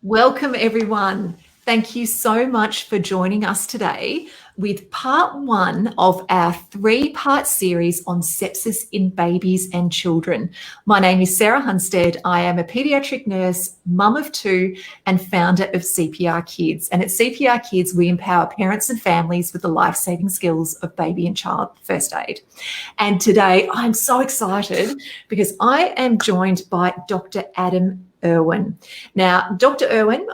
Welcome, everyone. Thank you so much for joining us today with part one of our three-part series on sepsis in babies and children. My name is Sarah Hunstead. I am a paediatric nurse, mum of two, and founder of CPR Kids. And at CPR Kids, we empower parents and families with the life-saving skills of baby and child first aid. And today I'm so excited because I am joined by Dr. Irwin. Now, Dr. Irwin,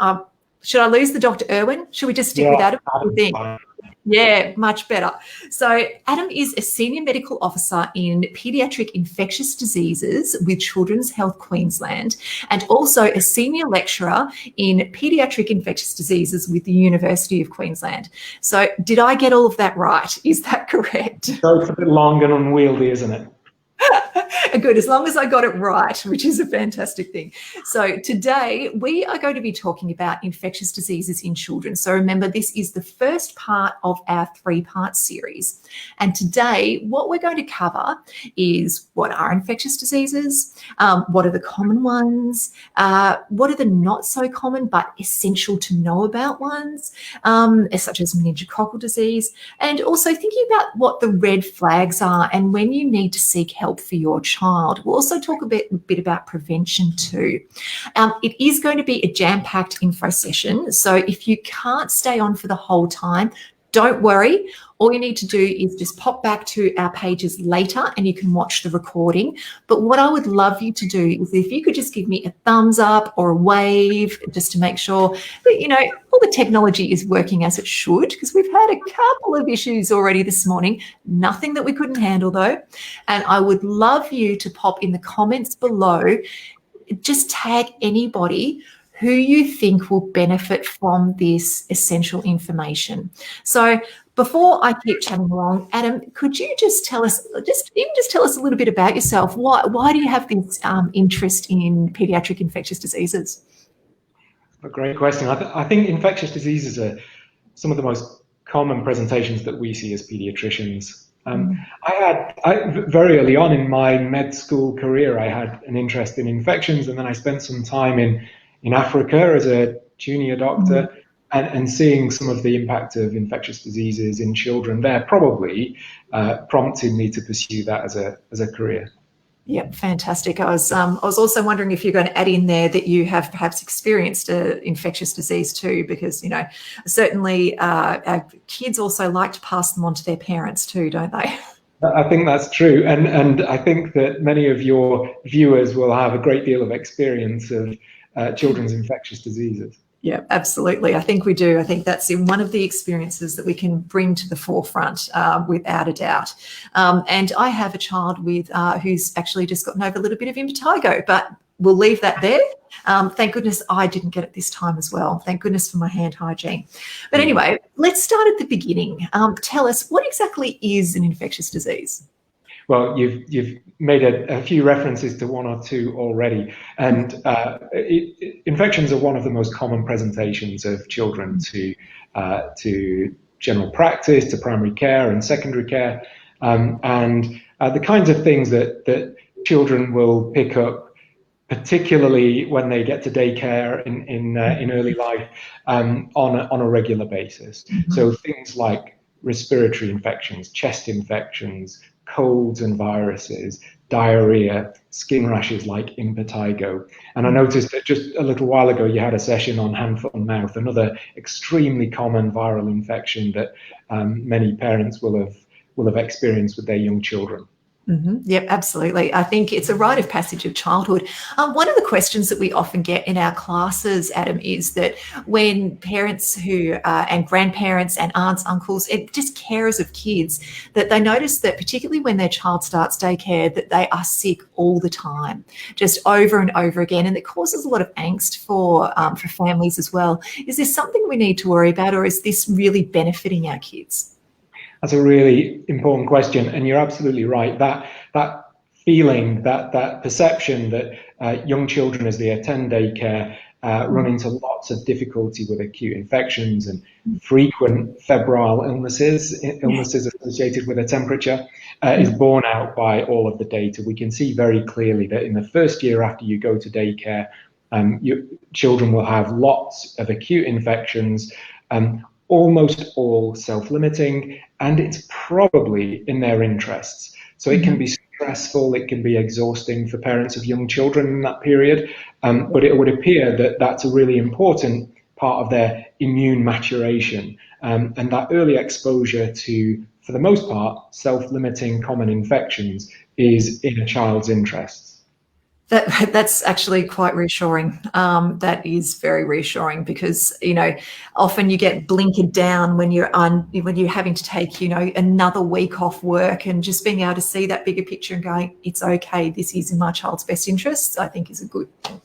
should I lose the Dr. Irwin? Should we just stick with Adam? What do you think? Yeah, much better. So Adam is a senior medical officer in paediatric infectious diseases with Children's Health Queensland, and also a senior lecturer in paediatric infectious diseases with the University of Queensland. So did I get all of that right? Is that correct? So it's a bit long and unwieldy, isn't it? Good, as long as I got it right, which is a fantastic thing. So today we are going to be talking about infectious diseases in children. So remember, this is the first part of our three-part series. And today what we're going to cover is what are infectious diseases, what are the common ones, what are the not so common but essential to know about ones, such as meningococcal disease, and also thinking about what the red flags are and when you need to seek help for your child. We'll also talk a bit about prevention too. It is going to be a jam-packed info session, so if you can't stay on for the whole time, don't worry. All you need to do is just pop back to our pages later and you can watch the recording. But what I would love you to do is if you could just give me a thumbs up or a wave just to make sure that, you know, all the technology is working as it should, because we've had a couple of issues already this morning, nothing that we couldn't handle though. And I would love you to pop in the comments below, just tag anybody who you think will benefit from this essential information. So before I keep chatting along, Adam, could you just tell us, just tell us a little bit about yourself? Why do you have this interest in paediatric infectious diseases? A great question. I think infectious diseases are some of the most common presentations that we see as paediatricians. Very early on in my med school career, I had an interest in infections, and then I spent some time in Africa as a junior doctor, and seeing some of the impact of infectious diseases in children there probably prompted me to pursue that as a career. Yep, fantastic. I was also wondering if you're going to add in there that you have perhaps experienced infectious disease too, because, you know, certainly our kids also like to pass them on to their parents too, don't they? I think that's true, and I think that many of your viewers will have a great deal of experience of children's infectious diseases. Yeah, absolutely. I think we do. I think that's in one of the experiences that we can bring to the forefront without a doubt. And I have a child with who's actually just gotten over a little bit of impetigo, but we'll leave that there. Thank goodness I didn't get it this time as well. Thank goodness for my hand hygiene. But anyway, let's start at the beginning. Tell us, what exactly is an infectious disease? Well, you've made a few references to one or two already, and infections are one of the most common presentations of children to general practice, to primary care and secondary care, and the kinds of things that children will pick up, particularly when they get to daycare in early life, on a regular basis. So things like respiratory infections, chest infections, colds and viruses, diarrhea, skin rashes like impetigo. And I noticed that just a little while ago you had a session on hand, foot and mouth, another extremely common viral infection that many parents will have experienced with their young children. Yep, absolutely. I think it's a rite of passage of childhood. One of the questions that we often get in our classes, Adam, is that when parents and grandparents and aunts, uncles, and just carers of kids, that they notice that particularly when their child starts daycare, that they are sick all the time, just over and over again, and it causes a lot of angst for families as well. Is this something we need to worry about, or is this really benefiting our kids? That's a really important question, and you're absolutely right. That feeling, that perception that young children, as they attend daycare, run into lots of difficulty with acute infections and frequent febrile illnesses associated with a temperature, is borne out by all of the data. We can see very clearly that in the first year after you go to daycare, Children will have lots of acute infections, almost all self-limiting, and it's probably in their interests. So it can be stressful, it can be exhausting for parents of young children in that period, but it would appear that that's a really important part of their immune maturation, and that early exposure to, for the most part, self-limiting common infections is in a child's interests. That's actually quite reassuring. That is very reassuring, because, often you get blinkered down when you're having to take, another week off work, and just being able to see that bigger picture and going, it's okay, this is in my child's best interests, I think is a good thing.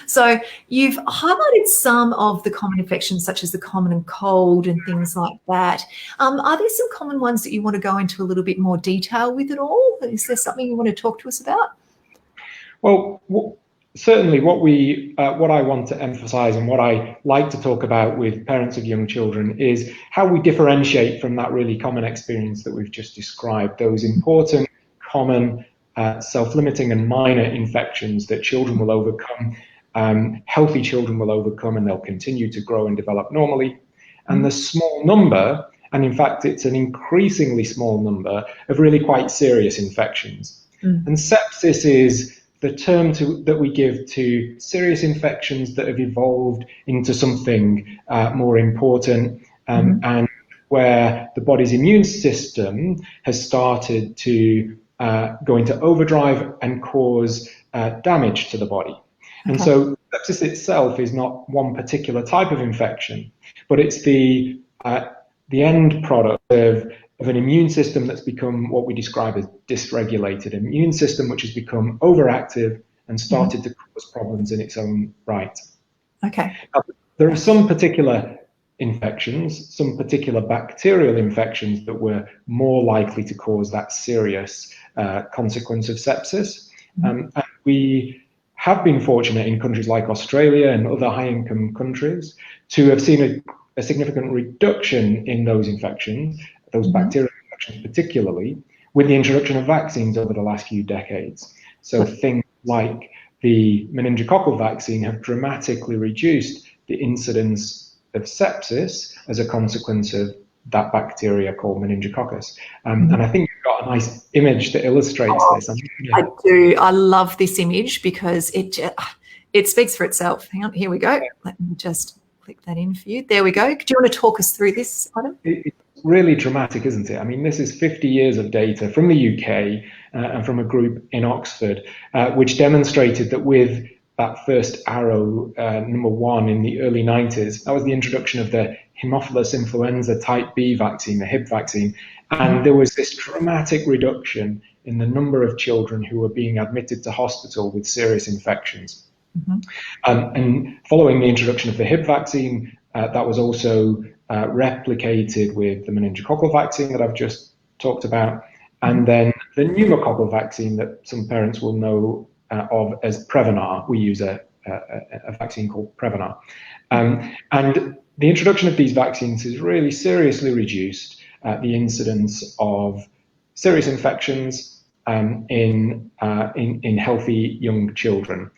So you've highlighted some of the common infections, such as the common cold and things like that. Are there some common ones that you want to go into a little bit more detail with at all? Is there something you want to talk to us about? Well, certainly what I want to emphasize, and what I like to talk about with parents of young children, is how we differentiate from that really common experience that we've just described, those important, common, self-limiting and minor infections that children will overcome, healthy children will overcome, and they'll continue to grow and develop normally. And the small number, and in fact it's an increasingly small number, of really quite serious infections. And sepsis is the term that we give to serious infections that have evolved into something more important, and where the body's immune system has started to go into overdrive and cause damage to the body. And so sepsis itself is not one particular type of infection, but it's the end product of an immune system that's become what we describe as dysregulated, an immune system which has become overactive and started to cause problems in its own right. Okay. Now, there are some particular infections, some particular bacterial infections that were more likely to cause that serious consequence of sepsis. And we have been fortunate in countries like Australia and other high-income countries to have seen a significant reduction in those infections, those bacterial infections particularly, with the introduction of vaccines over the last few decades. So things like the meningococcal vaccine have dramatically reduced the incidence of sepsis as a consequence of that bacteria called meningococcus. And I think you've got a nice image that illustrates this. I do. I love this image because it speaks for itself. Hang on, here we go. Let me just click that in for you. There we go. Do you want to talk us through this, Adam? It's really dramatic, isn't it? I mean, this is 50 years of data from the UK and from a group in Oxford, which demonstrated that with that first arrow, number 1 in the early 90s, that was the introduction of the Haemophilus influenza type B vaccine, the HIB vaccine, and there was this dramatic reduction in the number of children who were being admitted to hospital with serious infections. And following the introduction of the HIB vaccine, that was also replicated with the meningococcal vaccine that I've just talked about, and then the pneumococcal vaccine that some parents will know of as Prevnar. We use a vaccine called Prevnar. And the introduction of these vaccines has really seriously reduced the incidence of serious infections in healthy young children.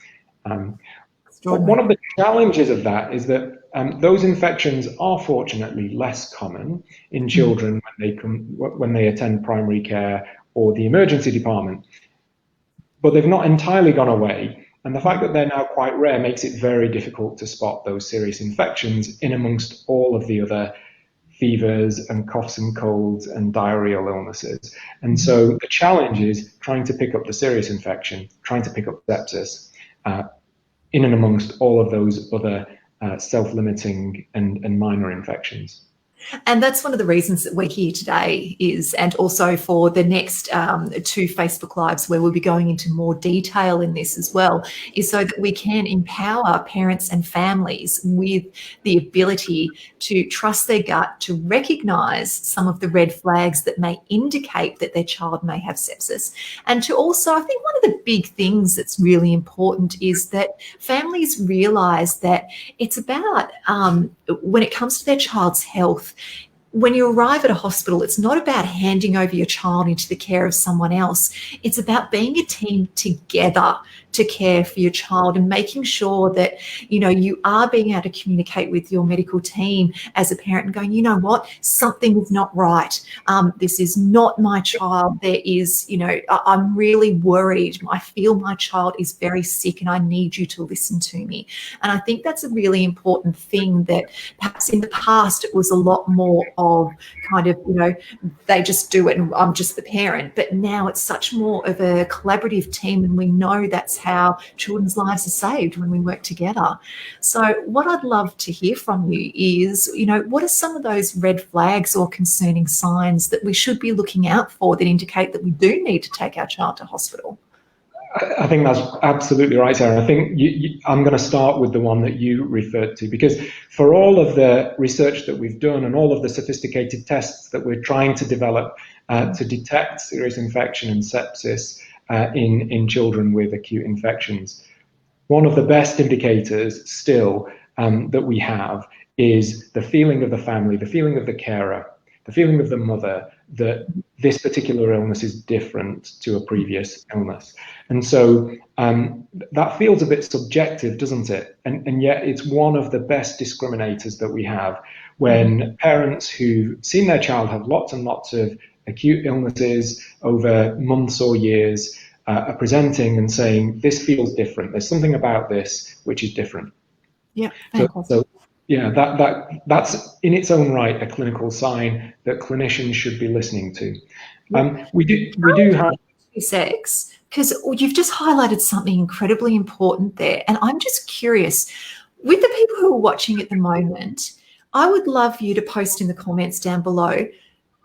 But one of the challenges of that is that those infections are fortunately less common in children when they attend primary care or the emergency department, but they've not entirely gone away. And the fact that they're now quite rare makes it very difficult to spot those serious infections in amongst all of the other fevers and coughs and colds and diarrheal illnesses. And so the challenge is trying to pick up the serious infection, trying to pick up sepsis in and amongst all of those other self-limiting and minor infections. And that's one of the reasons that we're here today and also for the next 2 Facebook Lives where we'll be going into more detail in this as well, is so that we can empower parents and families with the ability to trust their gut, to recognise some of the red flags that may indicate that their child may have sepsis. And to also, I think one of the big things that's really important is that families realise that it's about, when it comes to their child's health, when you arrive at a hospital, it's not about handing over your child into the care of someone else. It's about being a team together to care for your child, and making sure that, you know, you are being able to communicate with your medical team as a parent and going, you know what, something is not right. This is not my child. There is, you know, I'm really worried. I feel my child is very sick and I need you to listen to me. And I think that's a really important thing, that perhaps in the past it was a lot more of kind of, you know, they just do it and I'm just the parent. But now it's such more of a collaborative team, and we know that's how children's lives are saved when we work together. So what I'd love to hear from you is, you know, what are some of those red flags or concerning signs that we should be looking out for that indicate that we do need to take our child to hospital? I think that's absolutely right, Sarah. I think I'm going to start with the one that you referred to, because for all of the research that we've done and all of the sophisticated tests that we're trying to develop to detect serious infection and sepsis in children with acute infections, one of the best indicators still that we have is the feeling of the family, the feeling of the carer, the feeling of the mother that this particular illness is different to a previous illness. And so that feels a bit subjective, doesn't it? And yet it's one of the best discriminators that we have, when parents who've seen their child have lots and lots of acute illnesses over months or years are presenting and saying, this feels different. There's something about this which is different. Yeah. So yeah, that's in its own right a clinical sign that clinicians should be listening to. We do have sex, because you've just highlighted something incredibly important there, and I'm just curious, with the people who are watching at the moment, I would love you to post in the comments down below,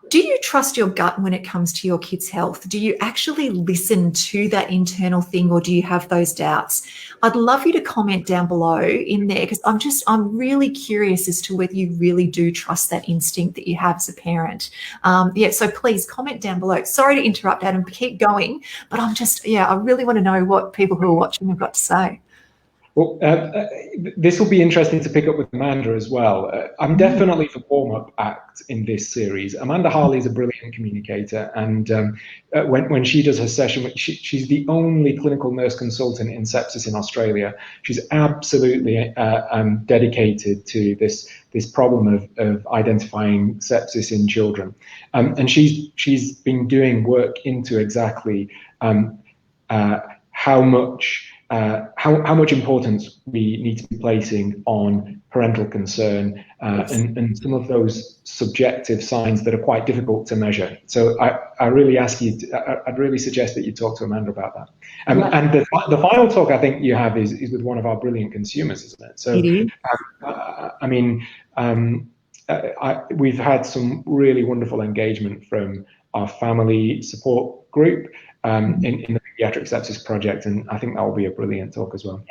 do you trust your gut when it comes to your kids' health? Do you actually listen to that internal thing, or do you have those doubts? I'd love you to comment down below in there, because I'm really curious as to whether you really do trust that instinct that you have as a parent. So please comment down below. Sorry to interrupt, Adam, keep going, but I really want to know what people who are watching have got to say. Well, this will be interesting to pick up with Amanda as well. I'm definitely the warm-up act in this series. Amanda Harley is a brilliant communicator, and when she does her session, she's the only clinical nurse consultant in sepsis in Australia. She's absolutely dedicated to this problem of identifying sepsis in children, and she's been doing work into exactly how much importance we need to be placing on parental concern and some of those subjective signs that are quite difficult to measure. So I really ask you, I'd really suggest that you talk to Amanda about that. And the final talk I think you have is with one of our brilliant consumers, isn't it? So, we've had some really wonderful engagement from our family support group in the Paediatric Sepsis Project, and I think that will be a brilliant talk as well.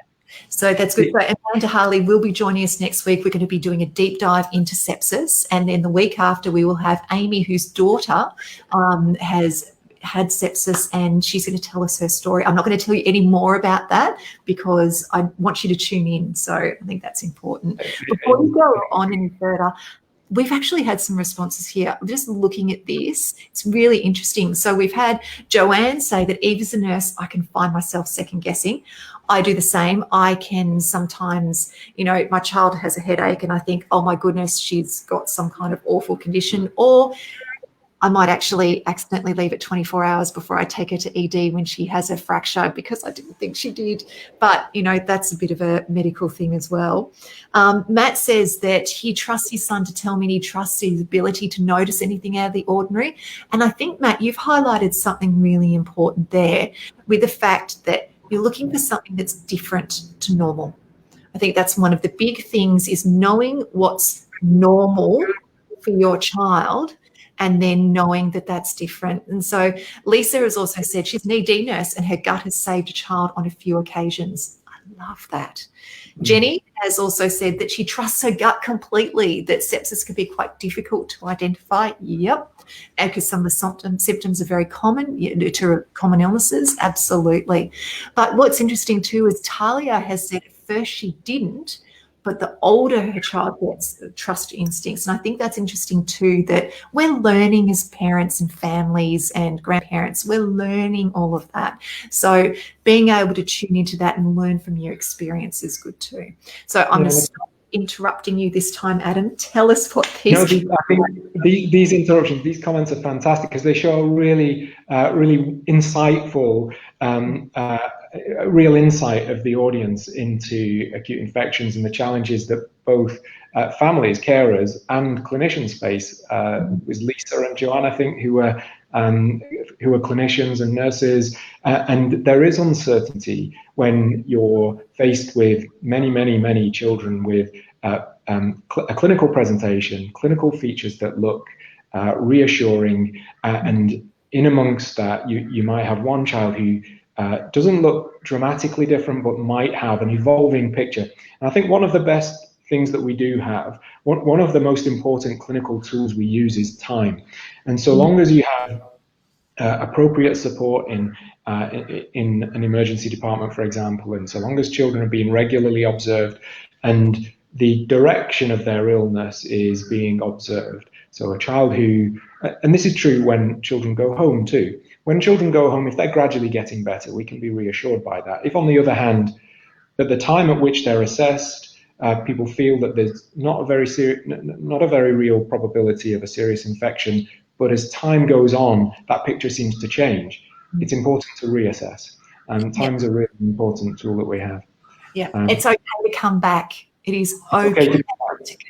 So that's good. So Amanda Harley will be joining us next week. We're going to be doing a deep dive into sepsis, and then the week after we will have Amy, whose daughter has had sepsis, and she's going to tell us her story. I'm not going to tell you any more about that because I want you to tune in. So I think that's important. Before we go on any further, we've actually had some responses here. I'm just looking at this. It's really interesting. So we've had Joanne say that Eve as a nurse, I can find myself second guessing. I do the same. I can sometimes, my child has a headache and I think, oh my goodness, she's got some kind of awful condition, or I might actually accidentally leave it 24 hours before I take her to ED when she has a fracture because I didn't think she did. But, that's a bit of a medical thing as well. Matt says that he trusts his son to tell me, and he trusts his ability to notice anything out of the ordinary. And I think, Matt, you've highlighted something really important there with the fact that you're looking for something that's different to normal. I think that's one of the big things, is knowing what's normal for your child and then knowing that that's different. And so Lisa has also said she's an ED nurse and her gut has saved a child on a few occasions. I love that. Jenny has also said that she trusts her gut completely, that sepsis can be quite difficult to identify. Yep. And because some of the symptoms are very common to common illnesses. Absolutely. But what's interesting too is Talia has said at first she didn't, but the older her child gets, trust your instincts. And I think that's interesting too, that we're learning as parents and families and grandparents, we're learning all of that. So being able to tune into that and learn from your experience is good too. So I'm going to stop interrupting you this time, Adam. Tell us what these. I think these interruptions, these comments are fantastic because they show a really insightful, real insight of the audience into acute infections and the challenges that both families, carers, and clinicians face. It was Lisa and Joanne, I think, who were clinicians and nurses, and there is uncertainty when you're faced with many children with a clinical presentation, clinical features that look reassuring, and in amongst that, you might have one child who doesn't look dramatically different, but might have an evolving picture. And I think one of the best things that we do have, one of the most important clinical tools we use is time. And so long as you have appropriate support in an emergency department, for example, and so long as children are being regularly observed and the direction of their illness is being observed. So a child who, and this is true when children go home too, when children go home, if they're gradually getting better, we can be reassured by that. If on the other hand, at the time at which they're assessed, people feel that there's not a very real probability of a serious infection, but as time goes on, that picture seems to change. It's important to reassess. And time is a really important tool that we have. Yeah, it's okay to come back. It is okay to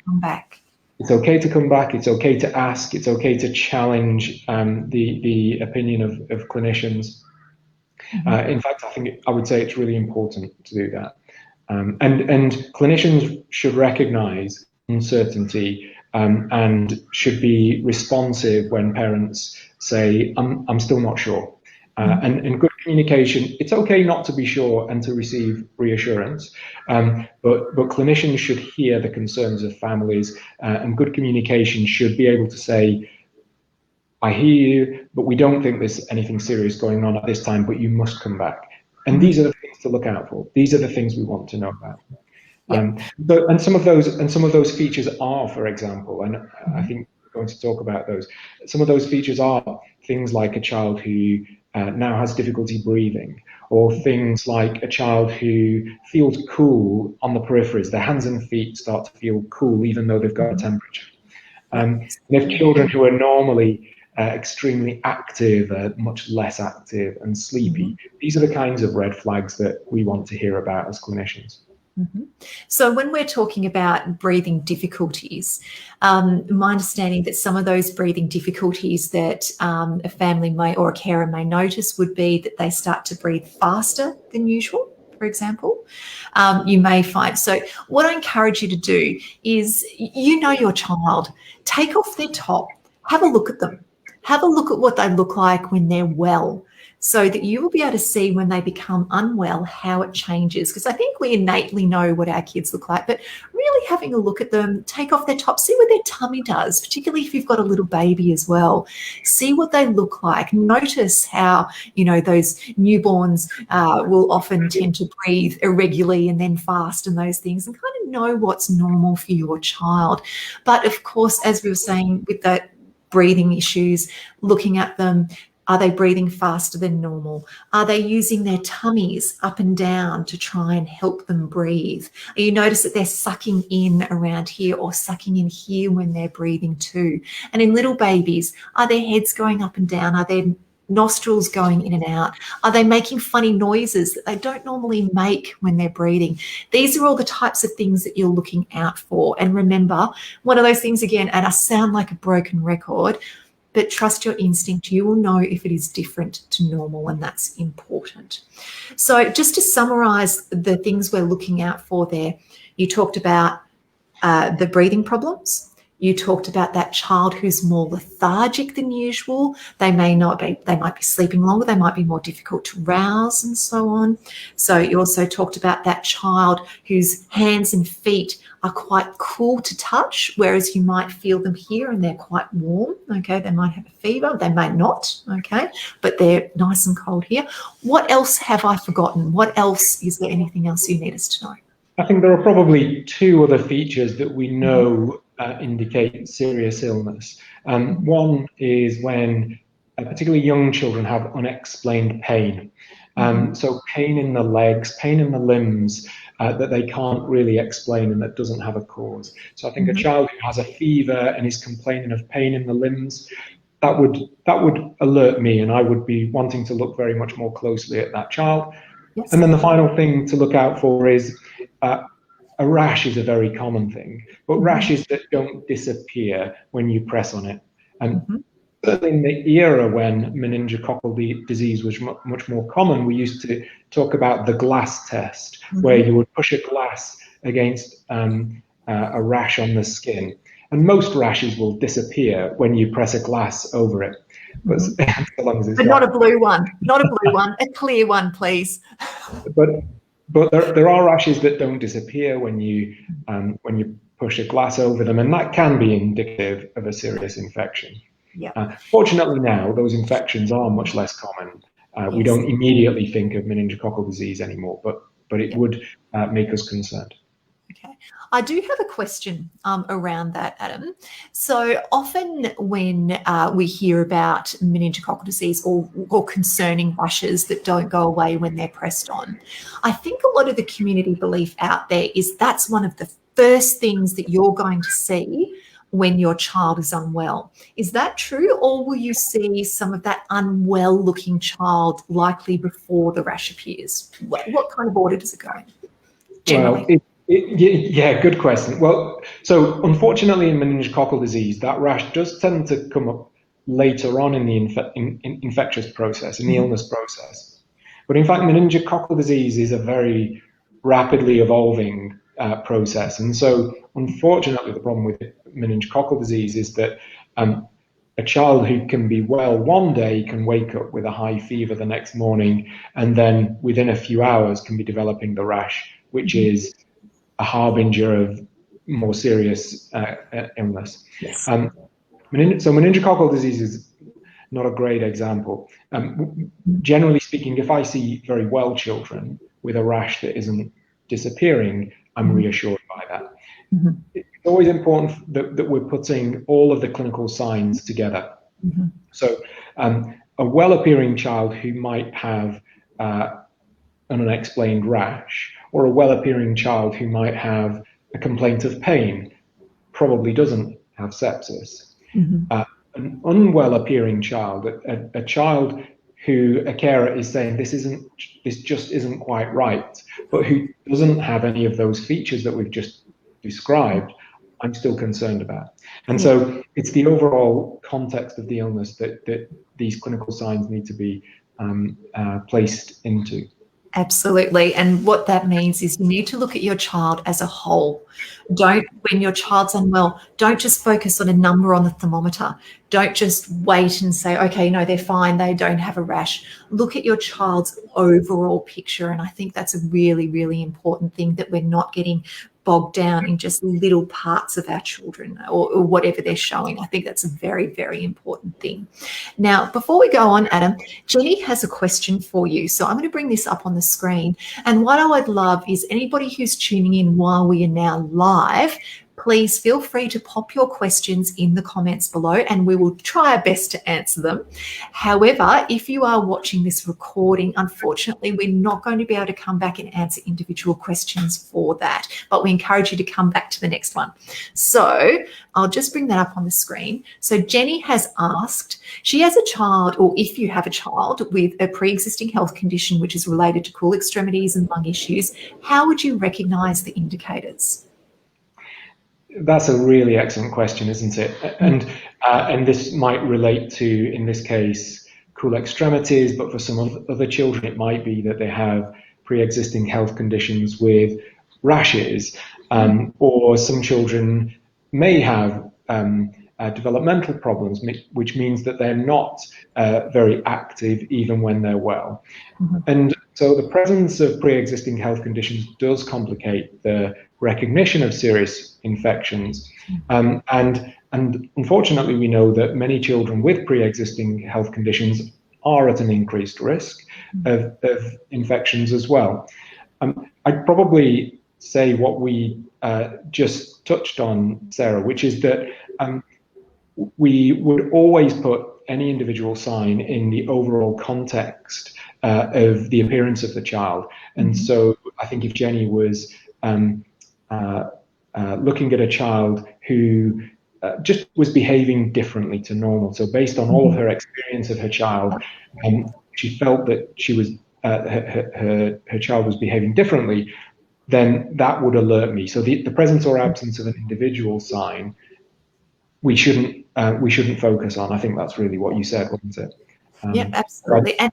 come back. It's okay to come back. It's okay to ask. It's okay to challenge the opinion of clinicians. In fact, I would say it's really important to do that. And clinicians should recognize uncertainty and should be responsive when parents say, I'm still not sure. And good communication, it's okay not to be sure and to receive reassurance, but clinicians should hear the concerns of families, and good communication should be able to say, I hear you, but we don't think there's anything serious going on at this time, but you must come back. And these are the things to look out for. These are the things we want to know about. And some of those features are, for example, and I think we're going to talk about those. Some of those features are things like a child who now has difficulty breathing, or things like a child who feels cool on the peripheries. Their hands and feet start to feel cool even though they've got a temperature. And if children who are normally extremely active are much less active and sleepy, these are the kinds of red flags that we want to hear about as clinicians. So when we're talking about breathing difficulties, my understanding that some of those breathing difficulties that a family may or a carer may notice would be that they start to breathe faster than usual, for example. You may find, so what I encourage you to do is, you know your child, take off their top, have a look at them, have a look at what they look like when they're well, so that you will be able to see when they become unwell how it changes. Because I think we innately know what our kids look like, but really having a look at them, take off their top, see what their tummy does, particularly if you've got a little baby as well. See what they look like. Notice how, those newborns will often tend to breathe irregularly and then fast and those things, and kind of know what's normal for your child. But of course, as we were saying with that breathing issues, looking at them, are they breathing faster than normal? Are they using their tummies up and down to try and help them breathe? You notice that they're sucking in around here or sucking in here when they're breathing too. And in little babies, are their heads going up and down? Are their nostrils going in and out? Are they making funny noises that they don't normally make when they're breathing? These are all the types of things that you're looking out for. And remember, one of those things again, and I sound like a broken record, but trust your instinct. You will know if it is different to normal, and that's important. So just to summarize the things we're looking out for there, you talked about the breathing problems. You talked about that child who's more lethargic than usual. They might be sleeping longer. They might be more difficult to rouse and so on. So you also talked about that child whose hands and feet are quite cool to touch, whereas you might feel them here and they're quite warm. Okay, they might have a fever. They may not. Okay, but they're nice and cold here. What else have I forgotten? What else? Is there anything else you need us to know? I think there are probably two other features that we know indicate serious illness. One is when particularly young children have unexplained pain. So pain in the legs, pain in the limbs that they can't really explain and that doesn't have a cause. So I think a child who has a fever and is complaining of pain in the limbs, that would alert me, and I would be wanting to look very much more closely at that child. Yes. And then the final thing to look out for is a rash is a very common thing, but rashes that don't disappear when you press on it. And certainly in the era when meningococcal disease was much more common, we used to talk about the glass test, where you would push a glass against a rash on the skin. And most rashes will disappear when you press a glass over it. But, so long as it's not a blue one, not a blue one, a clear one, please. But there are rashes that don't disappear when you push a glass over them, and that can be indicative of a serious infection. Yeah. Fortunately now, those infections are much less common. We don't immediately think of meningococcal disease anymore, but it would make us concerned. Okay. I do have a question around that, Adam. So often when we hear about meningococcal disease or concerning rashes that don't go away when they're pressed on, I think a lot of the community belief out there is that's one of the first things that you're going to see when your child is unwell. Is that true, or will you see some of that unwell looking child likely before the rash appears? What kind of order does it go in generally? Yeah, good question. Well, so unfortunately in meningococcal disease, that rash does tend to come up later on in the infectious process, in the illness process. But in fact, meningococcal disease is a very rapidly evolving process. And so unfortunately, the problem with meningococcal disease is that a child who can be well one day can wake up with a high fever the next morning, and then within a few hours can be developing the rash, which is a harbinger of more serious illness. Yes. So meningococcal disease is not a great example. Generally speaking, if I see very well children with a rash that isn't disappearing, I'm reassured by that. It's always important that we're putting all of the clinical signs together. So a well-appearing child who might have an unexplained rash, or a well-appearing child who might have a complaint of pain, probably doesn't have sepsis. An unwell-appearing child, a child who a carer is saying this just isn't quite right, but who doesn't have any of those features that we've just described, I'm still concerned about. And so it's the overall context of the illness that these clinical signs need to be placed into. Absolutely. And what that means is you need to look at your child as a whole. When your child's unwell, don't just focus on a number on the thermometer. Don't just wait and say, okay, no, they're fine, they don't have a rash. Look at your child's overall picture. And I think that's a really, really important thing, that we're not getting bogged down in just little parts of our children or whatever they're showing. I think that's a very, very important thing. Now, before we go on, Adam, Jenny has a question for you. So I'm going to bring this up on the screen. And what I would love is anybody who's tuning in while we are now live, please feel free to pop your questions in the comments below and we will try our best to answer them. However, if you are watching this recording, unfortunately, we're not going to be able to come back and answer individual questions for that, but we encourage you to come back to the next one. So I'll just bring that up on the screen. So Jenny has asked, she has a child, or if you have a child with a pre-existing health condition which is related to cool extremities and lung issues, how would you recognise the indicators? That's a really excellent question, isn't it? And this might relate to, in this case, cool extremities, but for some other children, it might be that they have pre-existing health conditions with rashes, or some children may have developmental problems, which means that they're not very active even when they're well. And so the presence of pre-existing health conditions does complicate the recognition of serious infections. And unfortunately, we know that many children with pre-existing health conditions are at an increased risk of infections as well. I'd probably say what we just touched on, Sarah, which is that we would always put any individual sign in the overall context of the appearance of the child. And so I think if Jenny was looking at a child who just was behaving differently to normal, so based on all of her experience of her child, she felt that she was her child was behaving differently, then that would alert me. So the presence or absence of an individual sign, we shouldn't focus on. I think that's really what you said, wasn't it? Yeah, absolutely. And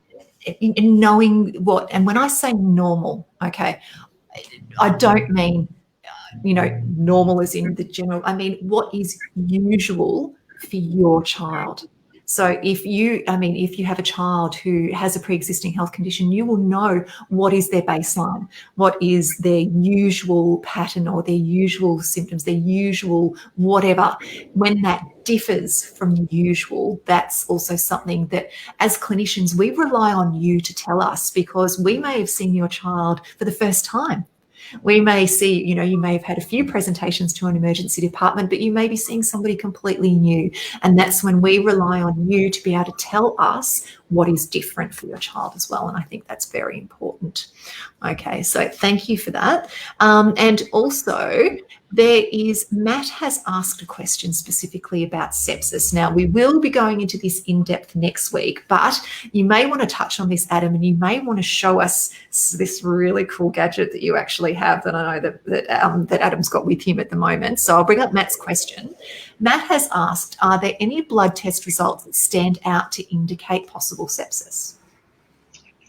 in knowing what, and when I say normal, okay, I don't mean, normal as in the general, I mean, what is usual for your child? So if you have a child who has a pre-existing health condition, you will know what is their baseline, what is their usual pattern or their usual symptoms, their usual whatever. When that differs from the usual, that's also something that as clinicians, we rely on you to tell us, because we may have seen your child for the first time. We may see, you may have had a few presentations to an emergency department, but you may be seeing somebody completely new. And that's when we rely on you to be able to tell us what is different for your child as well. And I think that's very important. Okay, so thank you for that. And also, Matt has asked a question specifically about sepsis. Now, we will be going into this in depth next week, but you may want to touch on this, Adam, and you may want to show us this really cool gadget that you actually have that I know that Adam's got with him at the moment. So I'll bring up Matt's question. Matt has asked, are there any blood test results that stand out to indicate possible sepsis?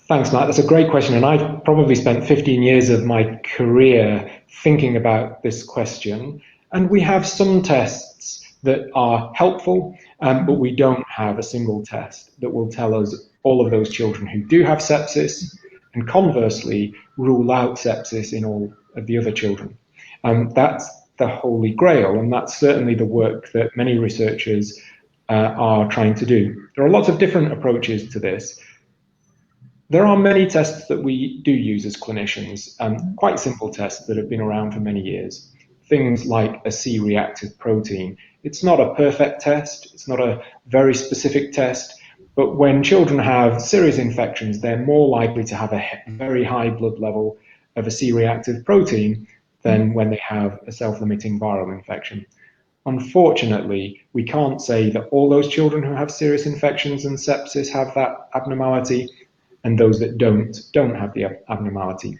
Thanks, Matt. That's a great question. And I've probably spent 15 years of my career thinking about this question. And we have some tests that are helpful, but we don't have a single test that will tell us all of those children who do have sepsis, and conversely rule out sepsis in all of the other children. That's the holy grail, and that's certainly the work that many researchers are trying to do. There are lots of different approaches to this. There are many tests that we do use as clinicians, quite simple tests that have been around for many years. Things like a C-reactive protein. It's not a perfect test, it's not a very specific test, but when children have serious infections, they're more likely to have a very high blood level of a C-reactive protein than when they have a self-limiting viral infection. Unfortunately, we can't say that all those children who have serious infections and sepsis have that abnormality, and those that don't have the abnormality.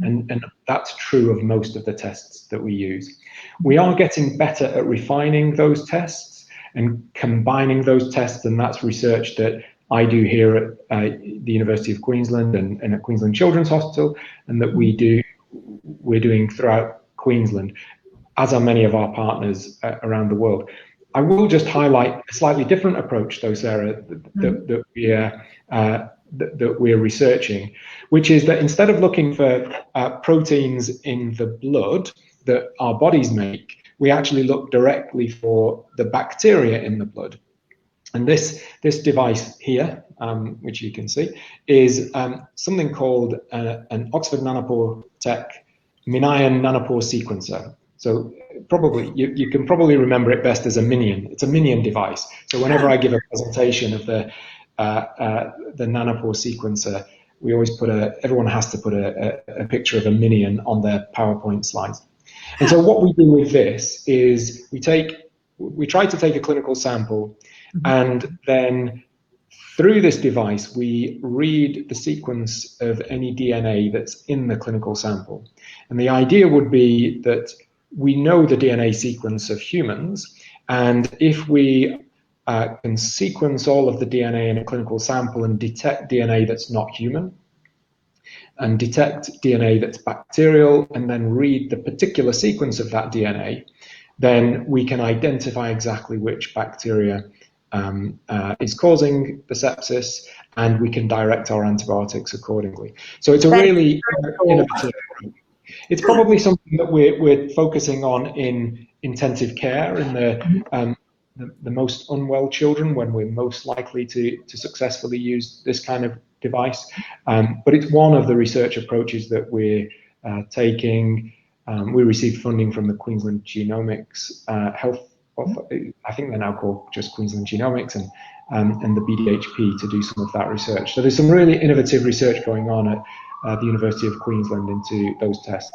And that's true of most of the tests that we use. We are getting better at refining those tests and combining those tests, and that's research that I do here at the University of Queensland and at Queensland Children's Hospital, and that we're doing throughout Queensland, as are many of our partners around the world. I will just highlight a slightly different approach, though, Sarah, that we're researching, which is that instead of looking for proteins in the blood that our bodies make, we actually look directly for the bacteria in the blood. And this device here, which you can see, is something called an Oxford Nanopore Tech Minion nanopore sequencer. So probably you can probably remember it best as a Minion. It's a Minion device. So whenever I give a presentation of the nanopore sequencer, we always everyone has to put a picture of a Minion on their PowerPoint slides. And so what we do with this is we try to take a clinical sample, and then through this device we read the sequence of any DNA that's in the clinical sample. And the idea would be that we know the DNA sequence of humans, and if we can sequence all of the DNA in a clinical sample and detect DNA that's not human, and detect DNA that's bacterial, and then read the particular sequence of that DNA, then we can identify exactly which bacteria is causing the sepsis, and we can direct our antibiotics accordingly. So it's a really innovative. It's probably something that we're focusing on in intensive care in the most unwell children, when we're most likely to successfully use this kind of device. But it's one of the research approaches that we're taking We received funding from the Queensland Genomics Health, I think they're now called just Queensland Genomics, and the BDHP to do some of that research. So there's some really innovative research going on at the University of Queensland into those tests.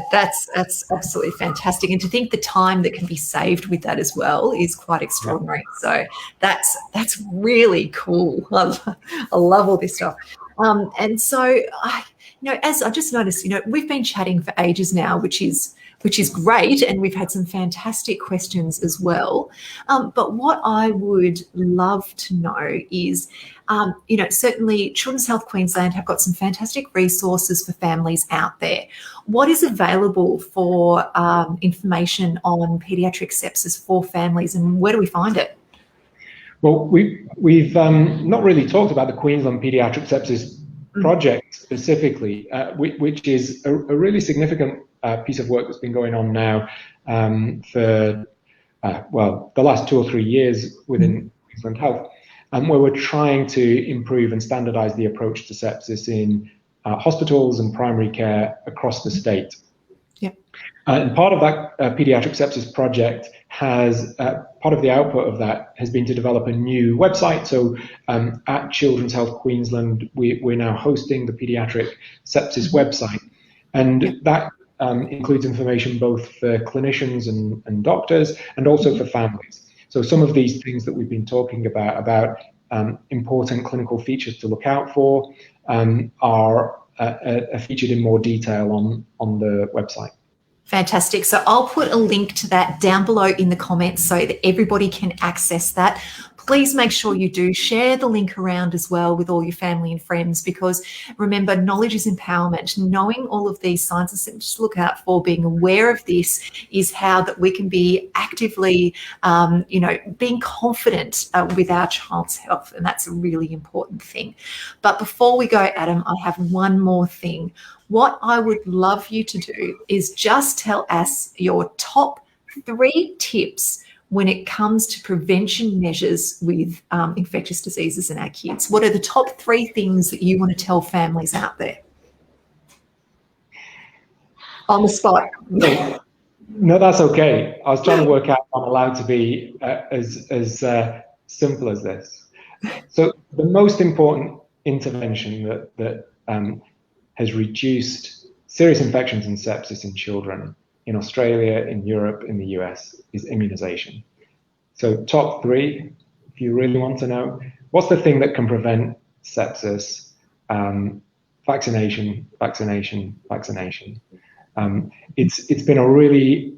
That's absolutely fantastic, and to think the time that can be saved with that as well is quite extraordinary. So that's really cool. I love all this stuff. And so as I just noticed, we've been chatting for ages now, which is great, and we've had some fantastic questions as well. But what I would love to know is, certainly Children's Health Queensland have got some fantastic resources for families out there. What is available for information on paediatric sepsis for families, and where do we find it? Well, we've not really talked about the Queensland Paediatric Sepsis project specifically, which is a really significant piece of work that's been going on now for, the last 2 or 3 years within Queensland Health, where we're trying to improve and standardise the approach to sepsis in hospitals and primary care across the state. Yeah. And part of that paediatric sepsis project has, part of the output of that has been to develop a new website. So at Children's Health Queensland, we're now hosting the paediatric sepsis website. And that includes information both for clinicians and doctors, and also for families. So some of these things that we've been talking about important clinical features to look out for, are featured in more detail on the website. Fantastic. So I'll put a link to that down below in the comments so that everybody can access that. Please make sure you do share the link around as well with all your family and friends, because remember, knowledge is empowerment. Knowing all of these signs and symptoms to look out for, being aware of this, is how that we can be actively, being confident with our child's health. And that's a really important thing. But before we go, Adam, I have one more thing. What I would love you to do is just tell us your top 3 tips when it comes to prevention measures with infectious diseases in our kids. What are the top 3 things that you want to tell families out there? On the spot. No, that's okay. I was trying to work out if I'm allowed to be as simple as this. So the most important intervention that has reduced serious infections and sepsis in children in Australia, in Europe, in the US, is immunization. So top 3, if you really want to know, what's the thing that can prevent sepsis? Vaccination, vaccination, vaccination. It's been a really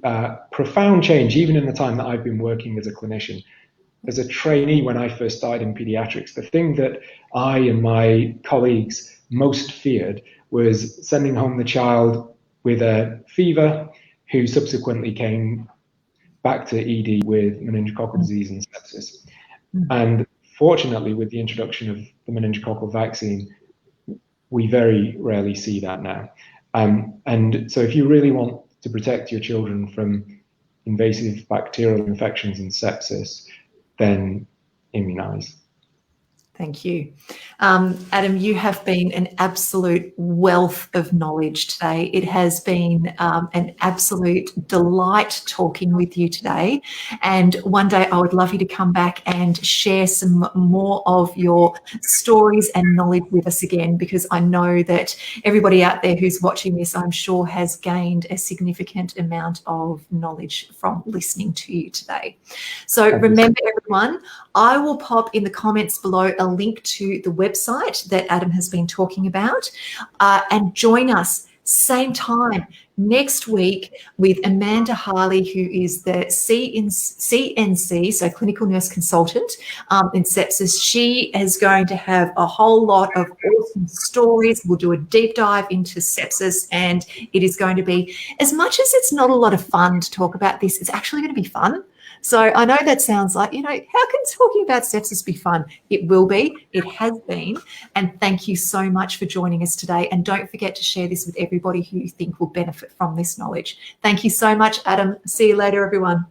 profound change, even in the time that I've been working as a clinician. As a trainee, when I first started in pediatrics, the thing that I and my colleagues most feared was sending home the child with a fever, who subsequently came back to ED with meningococcal disease and sepsis. And fortunately, with the introduction of the meningococcal vaccine, we very rarely see that now. And so if you really want to protect your children from invasive bacterial infections and sepsis, then immunize. Thank you. Adam, you have been an absolute wealth of knowledge today. It has been an absolute delight talking with you today. And one day I would love you to come back and share some more of your stories and knowledge with us again, because I know that everybody out there who's watching this, I'm sure, has gained a significant amount of knowledge from listening to you today. So remember, everyone, I will pop in the comments below a link to the website that Adam has been talking about, and join us same time next week with Amanda Harley, who is the CNC, so clinical nurse consultant in sepsis. She is going to have a whole lot of awesome stories. We'll do a deep dive into sepsis, and it is going to be, as much as it's not a lot of fun to talk about this, it's actually going to be fun. So I know that sounds like, how can talking about sepsis be fun? It will be. It has been. And thank you so much for joining us today. And don't forget to share this with everybody who you think will benefit from this knowledge. Thank you so much, Adam. See you later, everyone.